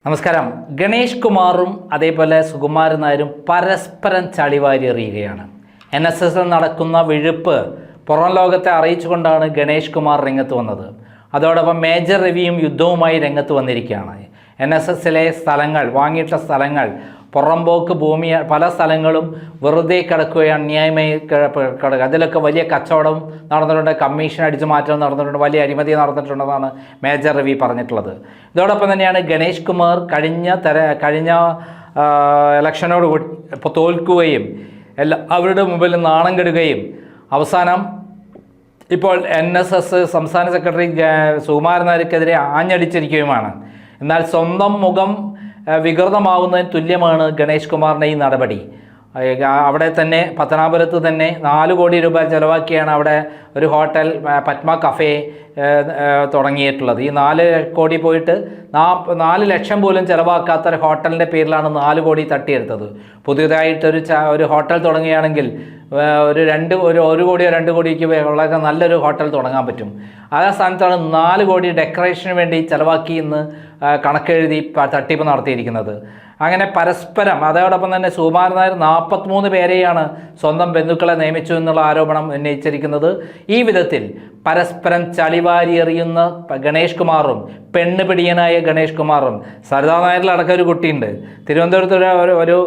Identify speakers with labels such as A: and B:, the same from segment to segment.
A: നമസ്കാരം. ഗണേഷ് കുമാറും അതേപോലെ സുകുമാരൻ നായരും പരസ്പരം ചളിവാരി എറിയുകയാണ്. NSSൽ നടക്കുന്ന വിഴുപ്പ് പുറം ലോകത്തെ അറിയിച്ചുകൊണ്ടാണ് ഗണേഷ് കുമാർ രംഗത്ത് വന്നത്. അതോടൊപ്പം മേജർ രവിയും യുദ്ധവുമായി രംഗത്ത് വന്നിരിക്കുകയാണ്. NSSലെ സ്ഥലങ്ങൾ, വാങ്ങിയിട്ട സ്ഥലങ്ങൾ, പുറംപോക്ക് ഭൂമി, പല സ്ഥലങ്ങളും വെറുതെ കിടക്കുകയാണ്, അന്യായമായി കിടക്കുക. അതിലൊക്കെ വലിയ കച്ചവടം നടന്നിട്ടുണ്ട്, കമ്മീഷൻ അടിച്ചു മാറ്റം നടന്നിട്ടുണ്ട്, വലിയ അഴിമതി നടന്നിട്ടുണ്ടെന്നാണ് മേജർ രവി പറഞ്ഞിട്ടുള്ളത്. ഇതോടൊപ്പം തന്നെയാണ് ഗണേഷ് കുമാർ കഴിഞ്ഞ ഇലക്ഷനോട് ഇപ്പോൾ തോൽക്കുകയും അവരുടെ മുമ്പിൽ നാണം കെടുകയും അവസാനം ഇപ്പോൾ NSS സംസ്ഥാന സെക്രട്ടറി സുകുമാരൻ നായർക്കെതിരെ ആഞ്ഞടിച്ചിരിക്കുകയുമാണ്. എന്നാൽ സ്വന്തം മുഖം വികൃതമാവുന്നതിന് തുല്യമാണ് ഗണേഷ് കുമാറിൻ്റെ ഈ നടപടി. അവിടെ തന്നെ പത്തനാപുരത്ത് തന്നെ 4 കോടി രൂപ ചിലവാക്കിയാണ് അവിടെ ഒരു ഹോട്ടൽ പത്മ കഫേ തുടങ്ങിയിട്ടുള്ളത്. ഈ 4 കോടി പോയിട്ട് 4 ലക്ഷം പോലും ചിലവാക്കാത്ത ഒരു ഹോട്ടലിൻ്റെ പേരിലാണ് 4 കോടി തട്ടിയെടുത്തത്. പുതിയതായിട്ടൊരു ഹോട്ടൽ തുടങ്ങുകയാണെങ്കിൽ ഒരു കോടിയോ 2 കോടിക്ക് വളരെ നല്ലൊരു ഹോട്ടൽ തുടങ്ങാൻ പറ്റും. ആ സ്ഥാനത്താണ് 4 കോടി ഡെക്കറേഷന് വേണ്ടി ചിലവാക്കി എന്ന് കണക്കെഴുതി തട്ടിപ്പ് നടത്തിയിരിക്കുന്നത്. അങ്ങനെ പരസ്പരം, അതോടൊപ്പം തന്നെ സുകുമാരൻ നായർ 43 പേരെയാണ് സ്വന്തം ബന്ധുക്കളെ നിയമിച്ചു എന്നുള്ള ആരോപണം ഉന്നയിച്ചിരിക്കുന്നത്. ഈ വിധത്തിൽ പരസ്പരം ചളിവാരി എറിയുന്ന ഗണേഷ് കുമാറും പെണ്ണുപിടിയനായ ഗണേഷ് കുമാറും, സരിതാ നായരിലടക്കം ഒരു കുട്ടിയുണ്ട്, തിരുവനന്തപുരത്ത് ഒരു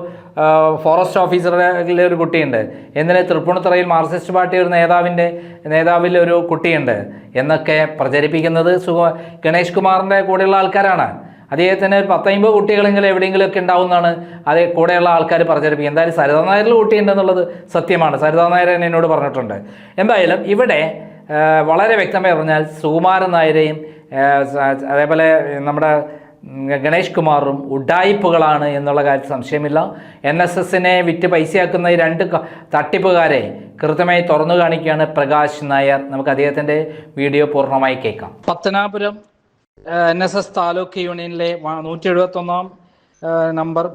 A: ഫോറസ്റ്റ് ഓഫീസറുടെ ഒരു കുട്ടിയുണ്ട്, എന്തിന് തൃപ്പൂണിത്തുറയിൽ മാർക്സിസ്റ്റ് പാർട്ടി ഒരു നേതാവിൽ ഒരു കുട്ടിയുണ്ട് എന്നൊക്കെ പ്രചരിപ്പിക്കുന്നത് ഗണേഷ് കുമാറിൻ്റെ കൂടെയുള്ള ആൾക്കാരാണ്. അദ്ദേഹത്തിന് 10-50 കുട്ടികളെങ്കിലും എവിടെയെങ്കിലുമൊക്കെ ഉണ്ടാവുമെന്നാണ് അതേ കൂടെയുള്ള ആൾക്കാർ പ്രചരിപ്പിക്കുക. എന്തായാലും സരിതാ നായരിൽ കുട്ടിയുണ്ടെന്നുള്ളത് സത്യമാണ്. സരിതാ നായർ തന്നെ എന്നോട് പറഞ്ഞിട്ടുണ്ട്. എന്തായാലും ഇവിടെ വളരെ വ്യക്തമായി പറഞ്ഞാൽ സുകുമാരൻ നായരെയും അതേപോലെ നമ്മുടെ ഗണേഷ് കുമാറും ഉഡായിപ്പുകളാണ് എന്നുള്ള കാര്യത്തിൽ സംശയമില്ല. NSSനെ വിറ്റ് പൈസയാക്കുന്ന ഈ 2 തട്ടിപ്പുകാരെ കൃത്യമായി തുറന്നു കാണിക്കുകയാണ് പ്രകാശ് നായർ. നമുക്ക് അദ്ദേഹത്തിൻ്റെ വീഡിയോ പൂർണ്ണമായി കേൾക്കാം. പത്തനാപുരം NSS താലൂക്ക് യൂണിയനിലെ 171 നമ്പർ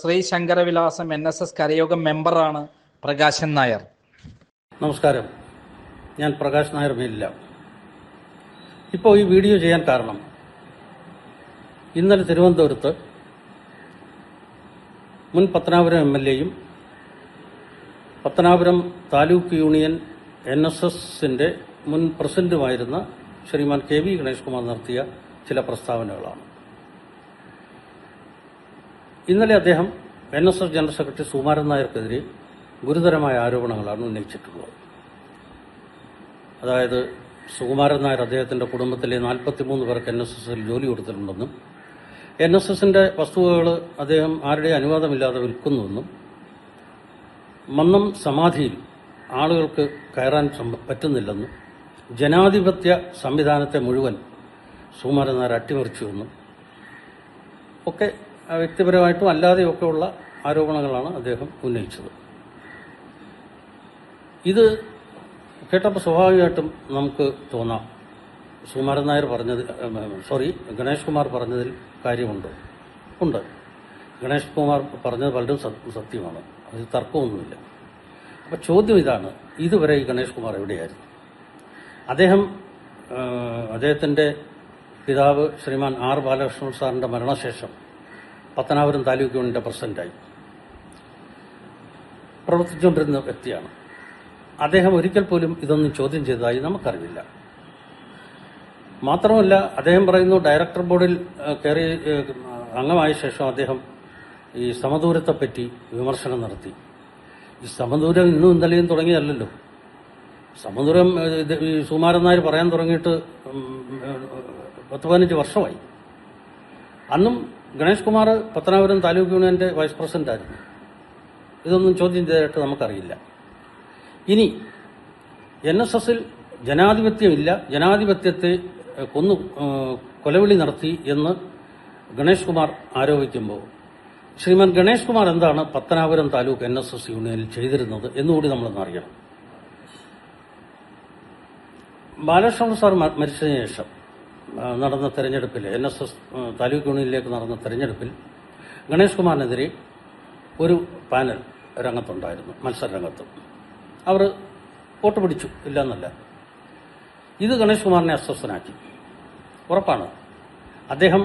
A: ശ്രീ ശങ്കരവിലാസം NSS കരയോഗം മെമ്പറാണ് പ്രകാശൻ നായർ.
B: നമസ്കാരം, ഞാൻ പ്രകാശ് നായർ മേലില്ല. ഇപ്പോൾ ഈ വീഡിയോ ചെയ്യാൻ കാരണം, ഇന്നലെ തിരുവനന്തപുരത്ത് മുൻ പത്തനാപുരം MLAയും പത്തനാപുരം താലൂക്ക് യൂണിയൻ NSSന്റെ മുൻ പ്രസിഡന്റുമായിരുന്ന ശ്രീമാൻ KV ഗണേഷ് കുമാർ നടത്തിയ ചില പ്രസ്താവനകളാണ്. ഇന്നലെ അദ്ദേഹം NSS ജനറൽ സെക്രട്ടറി സുകുമാരൻ നായർക്കെതിരെ ഗുരുതരമായ ആരോപണങ്ങളാണ് ഉന്നയിച്ചിട്ടുള്ളത്. അതായത് സുകുമാരൻ നായർ അദ്ദേഹത്തിന്റെ കുടുംബത്തിലെ 43 പേർക്ക് NSSൽ ജോലി കൊടുത്തിട്ടുണ്ടെന്നും NSSന്റെ വസ്തുവകൾ അദ്ദേഹം ആരുടെ അനുവാദമില്ലാതെ വിൽക്കുന്നുവെന്നും മന്നം സമാധിയിൽ ആളുകൾക്ക് കയറാൻ പറ്റുന്നില്ലെന്നും ജനാധിപത്യ സംവിധാനത്തെ മുഴുവൻ സുകുമാരൻ നായർ അട്ടിമറിച്ചുവെന്നും ഒക്കെ വ്യക്തിപരമായിട്ടും അല്ലാതെയൊക്കെയുള്ള ആരോപണങ്ങളാണ് അദ്ദേഹം ഉന്നയിച്ചത്. ഇത് കേട്ടപ്പോൾ സ്വാഭാവികമായിട്ടും നമുക്ക് തോന്നാം, സുകുമാരൻ നായർ ഗണേഷ് കുമാർ പറഞ്ഞതിൽ കാര്യമുണ്ടോ? ഉണ്ട്. ഗണേഷ് കുമാർ പറഞ്ഞത് പലരും സത്യമാണ്, അതിൽ തർക്കമൊന്നുമില്ല. അപ്പോൾ ചോദ്യം ഇതാണ്, ഇതുവരെ ഈ ഗണേഷ് കുമാർ എവിടെയായിരുന്നു? അദ്ദേഹത്തിന്റെ പിതാവ് ശ്രീമാൻ R ബാലകൃഷ്ണൻ സാറിന്റെ മരണശേഷം പത്തനാപുരം താലൂക്ക് യൂണിയന്റെ പ്രസിഡന്റായി പ്രവർത്തിച്ചുകൊണ്ടിരുന്ന വ്യക്തിയാണ്. അദ്ദേഹം ഒരിക്കൽ പോലും ഇതൊന്നും ചോദ്യം ചെയ്തതായി നമുക്കറിയില്ല. മാത്രമല്ല, അദ്ദേഹം പറയുന്നു ഡയറക്ടർ ബോർഡിൽ കയറി അംഗമായ ശേഷം അദ്ദേഹം ഈ സമദൂരത്തെപ്പറ്റി വിമർശനം നടത്തി. ഈ സമദൂരം ഇന്നും ഇന്നലെയും തുടങ്ങിയതല്ലല്ലോ. സമദൂരം ഈ സുകുമാരൻ നായർ പറയാൻ തുടങ്ങിയിട്ട് 10-15 വർഷമായി. അന്നും ഗണേഷ് കുമാർ പത്തനാപുരം താലൂക്ക് യൂണിയന്റെ വൈസ് പ്രസിഡന്റായിരുന്നു. ഇതൊന്നും ചോദ്യം ചെയ്തതായിട്ട് നമുക്കറിയില്ല. ഇനി NSSൽ ജനാധിപത്യമില്ല, ജനാധിപത്യത്തെ കൊലവിളി നടത്തി എന്ന് ഗണേഷ് കുമാർ ആരോപിക്കുമ്പോൾ ശ്രീമാൻ ഗണേഷ് കുമാർ എന്താണ് പത്തനാപുരം താലൂക്ക് NSS യൂണിയനിൽ ചെയ്തിരുന്നത് എന്നുകൂടി നമ്മളൊന്നറിയണം. ബാലകൃഷ്ണൻ സാർ മരിച്ചതിന് ശേഷം നടന്ന തെരഞ്ഞെടുപ്പിൽ, NSS താലൂക്ക് യൂണിയനിലേക്ക് നടന്ന തെരഞ്ഞെടുപ്പിൽ ഗണേഷ് കുമാറിനെതിരെ ഒരു പാനൽ രംഗത്തുണ്ടായിരുന്നു, മത്സര രംഗത്ത്. അവർ വോട്ട് പിടിച്ചു, ഇല്ല എന്നല്ല. ഇത് ഗണേഷ് കുമാറിനെ അസ്വസ്ഥനാക്കി, ഉറപ്പാണ്. അദ്ദേഹം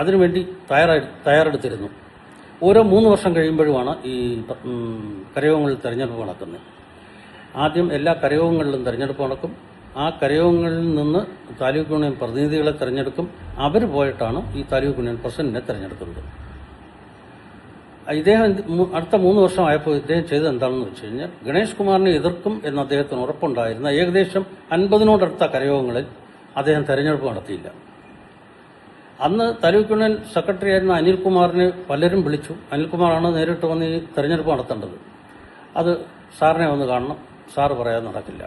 B: അതിനുവേണ്ടി തയ്യാറെടുത്തിരുന്നു. ഓരോ 3 വർഷം കഴിയുമ്പോഴുമാണ് ഈ കരയോഗങ്ങളിൽ തെരഞ്ഞെടുപ്പ് നടക്കുന്നത്. ആദ്യം എല്ലാ കരയോഗങ്ങളിലും തെരഞ്ഞെടുപ്പ് നടക്കും. ആ കരയോഗങ്ങളിൽ നിന്ന് താലൂക്ക് യൂണിയൻ പ്രതിനിധികളെ തെരഞ്ഞെടുക്കും. അവർ പോയിട്ടാണ് ഈ താലൂക്ക് യൂണിയൻ പ്രസിഡന്റിനെ തെരഞ്ഞെടുക്കുന്നത്. ഇദ്ദേഹം അടുത്ത 3 വർഷമായപ്പോൾ ഇദ്ദേഹം ചെയ്തത് എന്താണെന്ന് വെച്ച് കഴിഞ്ഞാൽ, ഗണേഷ് കുമാറിനെ എതിർക്കും എന്ന് അദ്ദേഹത്തിന് ഉറപ്പുണ്ടായിരുന്ന ഏകദേശം 50നോടടുത്ത കരയോഗങ്ങളിൽ അദ്ദേഹം തെരഞ്ഞെടുപ്പ് നടത്തിയില്ല. അന്ന് താലൂക്ക് യൂണിയൻ സെക്രട്ടറി ആയിരുന്ന അനിൽകുമാറിനെ പലരും വിളിച്ചു. അനിൽകുമാറാണ് നേരിട്ട് വന്ന് ഈ തെരഞ്ഞെടുപ്പ് നടത്തേണ്ടത്. അത് സാറിനെ വന്ന് കാണണം. സാറ് പറയാതെ നടക്കില്ല.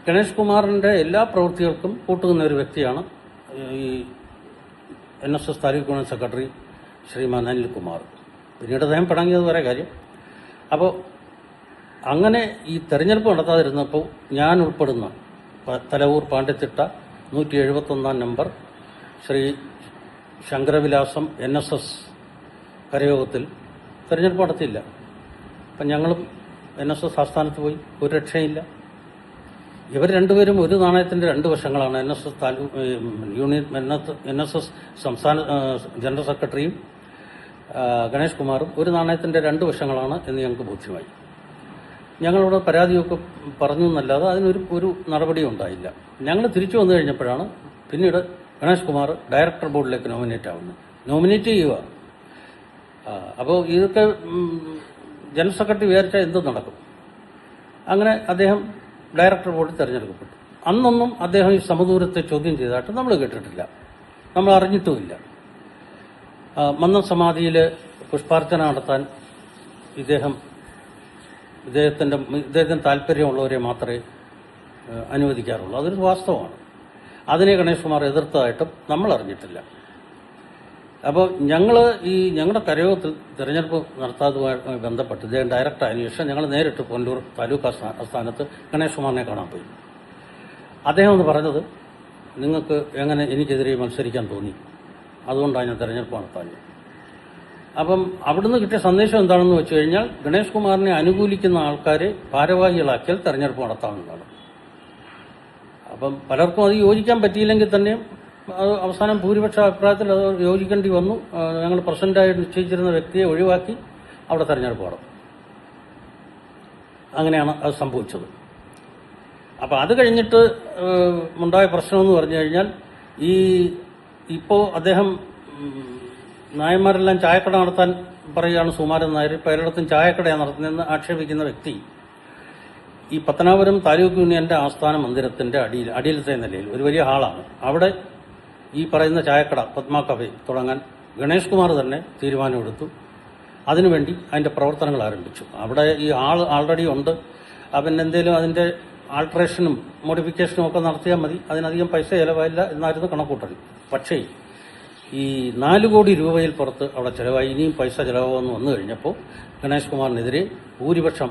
B: ഗണേഷ് കുമാറിന്റെ എല്ലാ പ്രവൃത്തികൾക്കും കൂട്ടുന്ന ഒരു വ്യക്തിയാണ് ഈ NSS താലൂക്ക് യൂണിയൻ സെക്രട്ടറി ശ്രീമാൻ അനിൽകുമാർ. പിന്നീട് അദ്ദേഹം പിണങ്ങിയത് വരെ കാര്യം. അപ്പോൾ അങ്ങനെ ഈ തെരഞ്ഞെടുപ്പ് നടത്താതിരുന്നപ്പോൾ ഞാൻ ഉൾപ്പെടുന്ന തലവൂർ പാണ്ഡ്യത്തിട്ട 171 നമ്പർ ശ്രീ ശങ്കരവിലാസം NSS കരയോഗത്തിൽ തെരഞ്ഞെടുപ്പ് നടത്തിയില്ല. അപ്പം ഞങ്ങളും NSS ആസ്ഥാനത്ത് പോയി. ഒരു രക്ഷയില്ല. ഇവർ രണ്ടുപേരും ഒരു നാണയത്തിന്റെ 2 വശങ്ങളാണ്. NSS താലൂക്ക് യൂണിയൻ NSS സംസ്ഥാന ജനറൽ സെക്രട്ടറിയും ഗണേഷ് കുമാറും ഒരു നാണയത്തിന്റെ 2 വശങ്ങളാണ് എന്ന് ഞങ്ങൾക്ക് ബോധ്യമായി. ഞങ്ങളോട് പരാതിയൊക്കെ പറഞ്ഞു എന്നല്ലാതെ അതിനൊരു നടപടിയും ഉണ്ടായില്ല. ഞങ്ങൾ തിരിച്ചു വന്നു കഴിഞ്ഞപ്പോഴാണ് പിന്നീട് ഗണേഷ് കുമാർ ഡയറക്ടർ ബോർഡിലേക്ക് നോമിനേറ്റ് ചെയ്യുക. അപ്പോൾ ഇതൊക്കെ ജനറൽ സെക്രട്ടറി വിചാരിച്ചാൽ എന്ത് നടക്കും. അങ്ങനെ അദ്ദേഹം ഡയറക്ടർ ബോർഡിൽ തെരഞ്ഞെടുക്കപ്പെട്ടു. അന്നൊന്നും അദ്ദേഹം ഈ സമദൂരത്തെ ചോദ്യം ചെയ്തതായിട്ട് നമ്മൾ കേട്ടിട്ടില്ല, നമ്മൾ അറിഞ്ഞിട്ടുമില്ല. മന്നം സമാധിയിൽ പുഷ്പാർച്ചന നടത്താൻ ഇദ്ദേഹത്തിന് താല്പര്യമുള്ളവരെ മാത്രമേ അനുവദിക്കാറുള്ളൂ. അതൊരു വാസ്തവമാണ്. അതിനെ ഗണേഷ് കുമാർ എതിർത്തതായിട്ടും നമ്മൾ അറിഞ്ഞിട്ടില്ല. അപ്പോൾ ഞങ്ങളുടെ കരയോഗത്തിൽ തെരഞ്ഞെടുപ്പ് നടത്താതുമായി ബന്ധപ്പെട്ട് ഇദ്ദേഹം ഡയറക്ടർ ആയതിനു ശേഷം ഞങ്ങൾ നേരിട്ട് പൊന്നൂർ താലൂക്ക് ആസ്ഥാനത്ത് ഗണേഷ് കുമാറിനെ കാണാൻ പോയി. അദ്ദേഹം ഒന്ന് പറഞ്ഞത്, നിങ്ങൾക്ക് എങ്ങനെ എനിക്കെതിരെ മത്സരിക്കാൻ തോന്നി, അതുകൊണ്ടാണ് ഞാൻ തെരഞ്ഞെടുപ്പ് നടത്താഞ്ഞത്. അപ്പം അവിടുന്ന് കിട്ടിയ സന്ദേശം എന്താണെന്ന് വെച്ച് കഴിഞ്ഞാൽ, ഗണേഷ് കുമാറിനെ അനുകൂലിക്കുന്ന ആൾക്കാരെ ഭാരവാഹികളാക്കിയാൽ തെരഞ്ഞെടുപ്പ് നടത്താമെന്നാണ്. അപ്പം പലർക്കും അത് യോജിക്കാൻ പറ്റിയില്ലെങ്കിൽ തന്നെയും അത് അവസാനം ഭൂരിപക്ഷ അഭിപ്രായത്തിൽ അത് യോജിക്കേണ്ടി വന്നു. ഞങ്ങൾ പ്രസിഡന്റായി നിശ്ചയിച്ചിരുന്ന വ്യക്തിയെ ഒഴിവാക്കി അവിടെ തെരഞ്ഞെടുപ്പ് നടന്നു. അങ്ങനെയാണ് അത് സംഭവിച്ചത്. അപ്പം അത് കഴിഞ്ഞിട്ട് ഉണ്ടായ പ്രശ്നമെന്ന് പറഞ്ഞു കഴിഞ്ഞാൽ, ഇപ്പോൾ അദ്ദേഹം നായന്മാരെല്ലാം ചായക്കട നടത്താൻ പറയുകയാണ് സുകുമാരൻ നായർ. പലയിടത്തും ചായക്കടയാണ് നടത്തുന്നതെന്ന് ആക്ഷേപിക്കുന്ന വ്യക്തി ഈ പത്തനാപുരം താലൂക്ക് യൂണിയന്റെ ആസ്ഥാന മന്ദിരത്തിന്റെ അടിയിലത്തെ നിലയിൽ ഒരു വലിയ ഹാളാണ്. അവിടെ ഈ പറയുന്ന ചായക്കട പത്മ കഫേ തുടങ്ങാൻ ഗണേഷ് കുമാർ തന്നെ തീരുമാനമെടുത്തു. അതിനുവേണ്ടി അതിന്റെ പ്രവർത്തനങ്ങൾ ആരംഭിച്ചു. അവിടെ ഈ ഹാൾ ആൾറെഡി ഉണ്ട്. പിന്നെ എന്തെങ്കിലും അതിന്റെ ആൾട്രേഷനും മോഡിഫിക്കേഷനും ഒക്കെ നടത്തിയാൽ മതി, അതിനധികം പൈസ ചിലവായില്ല എന്നായിരുന്നു കണക്കൂട്ടൽ. പക്ഷേ ഈ 4 കോടി രൂപയിൽ പുറത്ത് അവിടെ ചിലവായി. ഇനിയും പൈസ ചിലവാകുമെന്ന് വന്നു കഴിഞ്ഞപ്പോൾ ഗണേഷ് കുമാറിനെതിരെ ഭൂരിപക്ഷം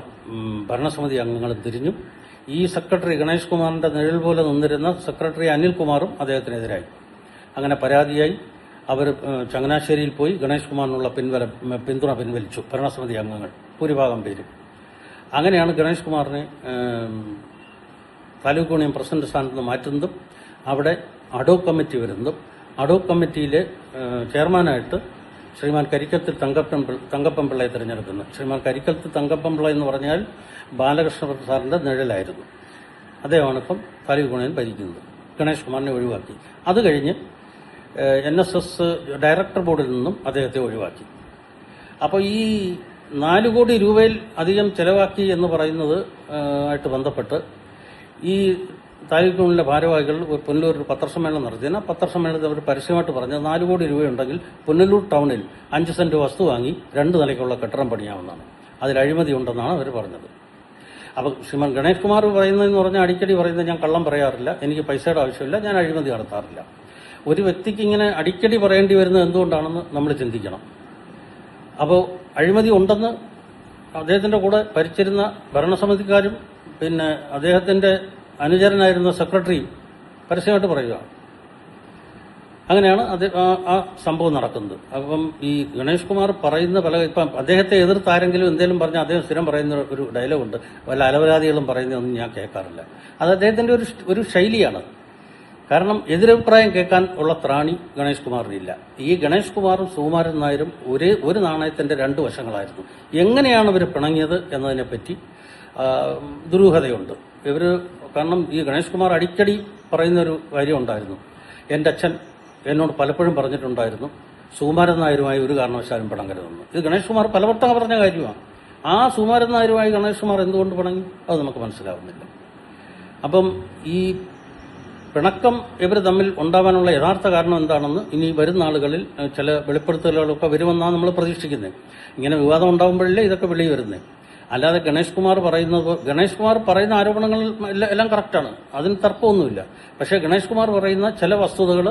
B: ഭരണസമിതി അംഗങ്ങളും തിരിഞ്ഞു. ഈ സെക്രട്ടറി ഗണേഷ് കുമാറിന്റെ നിഴൽ പോലെ നിന്നിരുന്ന സെക്രട്ടറി അനിൽകുമാറും അദ്ദേഹത്തിനെതിരായി. അങ്ങനെ പരാതിയായി അവർ ചങ്ങനാശ്ശേരിയിൽ പോയി ഗണേഷ് കുമാറിനുള്ള പിന്തുണ പിൻവലിച്ചു ഭരണസമിതി അംഗങ്ങൾ ഭൂരിഭാഗം പേരും. അങ്ങനെയാണ് ഗണേഷ് കുമാറിനെ താലൂക്ക് യൂണിയൻ പ്രസിഡന്റ് സ്ഥാനത്ത് നിന്ന് മാറ്റുന്നതും അവിടെ അഡോക് കമ്മിറ്റി വരുന്നതും അഡോക് കമ്മിറ്റിയിലെ ചെയർമാനായിട്ട് ശ്രീമാൻ കരിക്കത്തിൽ തങ്കപ്പൻ പിള്ളയെ തിരഞ്ഞെടുക്കുന്നത്. ശ്രീമാൻ കരിക്കത്തിൽ തങ്കപ്പൻ പിള്ള എന്ന് പറഞ്ഞാൽ ബാലകൃഷ്ണ സാറിന്റെ നിഴലായിരുന്നു. അദ്ദേഹമാണ് ഇപ്പം താലൂക്ക് യൂണിയൻ ഭരിക്കുന്നത്. ഗണേഷ് കുമാറിനെ ഒഴിവാക്കി. അത് കഴിഞ്ഞ് NSS ഡയറക്ടർ ബോർഡിൽ നിന്നും അദ്ദേഹത്തെ ഒഴിവാക്കി. അപ്പോൾ ഈ 4 കോടി രൂപയിൽ അധികം ചെലവാക്കി എന്ന് പറയുന്നത് ആയിട്ട് ബന്ധപ്പെട്ട് ഈ താലൂക്ക് യൂണിയനിലെ ഭാരവാഹികൾ പുനലൂർ ഒരു പത്രസമ്മേളനം നടത്തിയതിന് പത്രസമ്മേളനത്തിൽ അവർ പരസ്യമായിട്ട് പറഞ്ഞത് 4 കോടി രൂപയുണ്ടെങ്കിൽ പുനലൂർ ടൗണിൽ 5 സെന്റ് വസ്തു വാങ്ങി 2 നിലയ്ക്കുള്ള കെട്ടിടം പണിയാവുന്നതാണ്. അതിൽ അഴിമതി ഉണ്ടെന്നാണ് അവർ പറഞ്ഞത്. അപ്പോൾ ശ്രീമാൻ ഗണേഷ് കുമാർ പറയുന്നതെന്ന് പറഞ്ഞാൽ അടിക്കടി പറയുന്നത്, ഞാൻ കള്ളം പറയാറില്ല, എനിക്ക് പൈസയുടെ ആവശ്യമില്ല, ഞാൻ അഴിമതി നടത്താറില്ല. ഒരു വ്യക്തിക്ക് ഇങ്ങനെ അടിക്കടി പറയേണ്ടി വരുന്നത് എന്തുകൊണ്ടാണെന്ന് നമ്മൾ ചിന്തിക്കണം. അപ്പോൾ അഴിമതി ഉണ്ടെന്ന് അദ്ദേഹത്തിന്റെ കൂടെ ഭരിച്ചിരുന്ന ഭരണസമിതിക്കാരും പിന്നെ അദ്ദേഹത്തിന്റെ അനുചരനായിരുന്ന സെക്രട്ടറിയും പരസ്യമായിട്ട് പറയുകയാണ്. അങ്ങനെയാണ് ആ സംഭവം നടക്കുന്നത്. അപ്പം ഈ ഗണേഷ് കുമാർ പറയുന്ന ഇപ്പം അദ്ദേഹത്തെ എതിർത്ത് ആരെങ്കിലും എന്തെങ്കിലും പറഞ്ഞാൽ അദ്ദേഹം സ്ഥിരം പറയുന്ന ഒരു ഡയലോഗുണ്ട്, വല്ല അലവരാതികളും പറയുന്നതൊന്നും ഞാൻ കേൾക്കാറില്ല. അത് അദ്ദേഹത്തിന്റെ ഒരു ശൈലിയാണ്. കാരണം എതിരഭിപ്രായം കേൾക്കാൻ ഉള്ള ത്രാണി ഗണേഷ് കുമാറിനില്ല. ഈ ഗണേഷ് കുമാറും സുകുമാരൻ നായരും ഒരു നാണയത്തിന്റെ രണ്ട് വശങ്ങളായിരുന്നു. എങ്ങനെയാണ് ഇവർ പിണങ്ങിയത് എന്നതിനെപ്പറ്റി ദുരൂഹതയുണ്ട്. കാരണം ഈ ഗണേഷ് കുമാർ അടിക്കടി പറയുന്നൊരു കാര്യം ഉണ്ടായിരുന്നു. എൻ്റെ അച്ഛൻ എന്നോട് പലപ്പോഴും പറഞ്ഞിട്ടുണ്ടായിരുന്നു സുകുമാരൻ നായരുമായി ഒരു കാരണവശാലും പിണങ്ങരുതെന്ന്. ഇത് ഗണേഷ് കുമാർ പലവട്ടം പറഞ്ഞ കാര്യമാണ്. ആ സുകുമാരൻ നായരുമായി ഗണേഷ് കുമാർ എന്തുകൊണ്ട് പിണങ്ങി അത് നമുക്ക് മനസ്സിലാവുന്നില്ല. അപ്പം ഈ പിണക്കം ഇവർ തമ്മിൽ ഉണ്ടാവാനുള്ള യഥാർത്ഥ കാരണം എന്താണെന്ന് ഇനി വരുന്ന ആളുകളിൽ ചില വെളിപ്പെടുത്തലുകളൊക്കെ വരുമെന്നാണ് നമ്മൾ പ്രതീക്ഷിക്കുന്നത്. ഇങ്ങനെ വിവാദം ഉണ്ടാകുമ്പോഴല്ലേ ഇതൊക്കെ വെളി വരുന്നത്. അല്ലാതെ ഗണേഷ് കുമാർ പറയുന്ന ആരോപണങ്ങൾ എല്ലാം കറക്റ്റാണ്, അതിന് തർക്കമൊന്നുമില്ല. പക്ഷേ ഗണേഷ് കുമാർ പറയുന്ന ചില വസ്തുതകൾ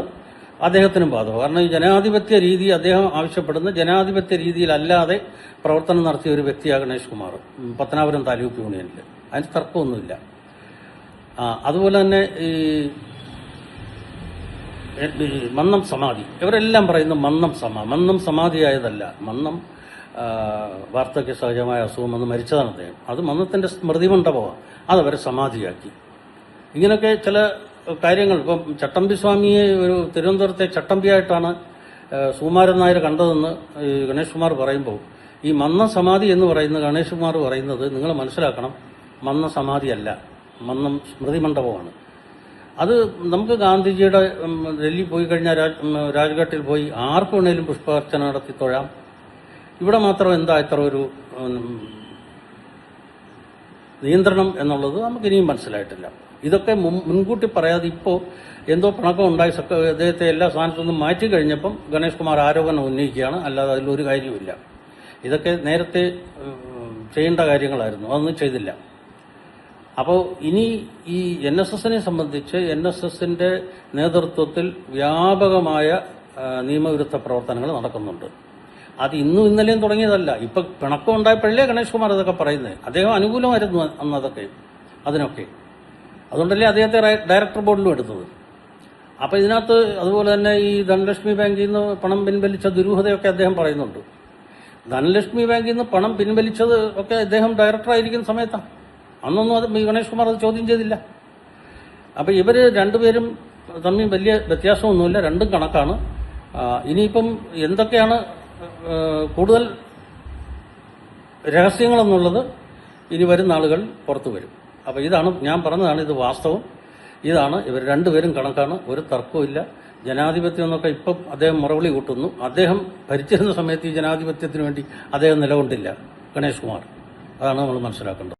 B: അദ്ദേഹത്തിനും ബാധകം. കാരണം ഈ ജനാധിപത്യ രീതി അദ്ദേഹം ആവശ്യപ്പെടുന്ന ജനാധിപത്യ രീതിയിലല്ലാതെ പ്രവർത്തനം നടത്തിയ ഒരു വ്യക്തിയാണ് ഗണേഷ് കുമാർ പത്തനാപുരം താലൂക്ക് യൂണിയനിൽ. അതിന് തർക്കമൊന്നുമില്ല. അതുപോലെ തന്നെ ഈ മന്നം സമാധി, ഇവരെല്ലാം പറയുന്നു മന്നം സമാധിയായതല്ല. മന്നം വാർദ്ധക്യ സഹജമായ അസുഖം വന്ന് മരിച്ചതാണ് അദ്ദേഹം. അത് മന്നത്തിന്റെ സ്മൃതി മണ്ഡപമാണ്, അതവരെ സമാധിയാക്കി. ഇങ്ങനെയൊക്കെ ചില കാര്യങ്ങൾ. ഇപ്പം ചട്ടമ്പി സ്വാമിയെ ഒരു തിരുവനന്തപുരത്തെ ചട്ടമ്പിയായിട്ടാണ് സുകുമാരൻ നായർ കണ്ടതെന്ന് ഗണേഷ് കുമാർ പറയുമ്പോൾ ഈ മന്ന സമാധി എന്ന് പറയുന്നത് ഗണേഷ് കുമാർ പറയുന്നത് നിങ്ങൾ മനസ്സിലാക്കണം, മന്ന സമാധിയല്ല, മന്നം സ്മൃതി മണ്ഡപമാണ്. അത് നമുക്ക് ഗാന്ധിജിയുടെ ഡൽഹി പോയി കഴിഞ്ഞാൽ രാജ്ഘട്ടിൽ പോയി ആർക്ക് വേണേലും പുഷ്പാർച്ചന നടത്തി തൊഴാം. ഇവിടെ മാത്രം എന്താ ഇത്ര ഒരു നിയന്ത്രണം എന്നുള്ളത് നമുക്ക് ഇനിയും മനസ്സിലായിട്ടില്ല. ഇതൊക്കെ മുൻകൂട്ടി പറയാതെ ഇപ്പോൾ എന്തോ പിണക്കം ഉണ്ടായി അദ്ദേഹത്തെ എല്ലാ സ്ഥാനത്തു നിന്നും മാറ്റി കഴിഞ്ഞപ്പം ഗണേഷ് കുമാർ ആരോപണം ഉന്നയിക്കുകയാണ്. അല്ലാതെ അതിലൊരു കാര്യവുമില്ല. ഇതൊക്കെ നേരത്തെ ചെയ്യേണ്ട കാര്യങ്ങളായിരുന്നു, അതൊന്നും ചെയ്തില്ല. അപ്പോൾ ഇനി ഈ NSSനെ സംബന്ധിച്ച് NSSന്റെ നേതൃത്വത്തിൽ വ്യാപകമായ നിയമവിരുദ്ധ പ്രവർത്തനങ്ങൾ നടക്കുന്നുണ്ട്. അത് ഇന്നും ഇന്നലെയും തുടങ്ങിയതല്ല. ഇപ്പൊ പിണക്കം ഉണ്ടായപ്പോഴല്ലേ ഗണേഷ് കുമാർ ഇതൊക്കെ പറയുന്നത്. അദ്ദേഹം അനുകൂലമായിരുന്നു അന്ന് അതിനൊക്കെ. അതുകൊണ്ടല്ലേ അദ്ദേഹത്തെ ഡയറക്ടർ ബോർഡിലും എടുത്തത്. അപ്പൊ ഇതിനകത്ത് അതുപോലെ തന്നെ ഈ ധനലക്ഷ്മി ബാങ്കിൽ നിന്ന് പണം പിൻവലിച്ച ദുരൂഹതയൊക്കെ അദ്ദേഹം പറയുന്നുണ്ട്. ധനലക്ഷ്മി ബാങ്കിൽ നിന്ന് പണം പിൻവലിച്ചത് ഒക്കെ അദ്ദേഹം ഡയറക്ടറായിരിക്കുന്ന സമയത്താണ്. അന്നൊന്നും അത് ഗണേഷ് കുമാർ അത് ചോദ്യം ചെയ്തില്ല. അപ്പൊ ഇവര് രണ്ടുപേരും തമ്മിൽ വലിയ വ്യത്യാസമൊന്നുമില്ല, രണ്ടും കണക്കാണ്. ഇനിയിപ്പം എന്തൊക്കെയാണ് കൂടുതൽ രഹസ്യങ്ങളെന്നുള്ളത് ഇനി വരുന്ന ആളുകൾ പുറത്തു വരും. അപ്പോൾ ഇതാണ് ഞാൻ പറഞ്ഞതാണ്, ഇത് വാസ്തവം. ഇതാണ്, ഇവർ രണ്ടുപേരും കണക്കാണ്, ഒരു തർക്കവുമില്ല. ജനാധിപത്യം എന്നൊക്കെ ഇപ്പം അദ്ദേഹം മുറവിളി കൂട്ടുന്നു. അദ്ദേഹം ഭരിച്ചിരുന്ന സമയത്ത് ഈ ജനാധിപത്യത്തിന് വേണ്ടി അദ്ദേഹം നിലകൊണ്ടില്ല ഗണേഷ് കുമാർ. അതാണ് നമ്മൾ മനസ്സിലാക്കേണ്ടത്.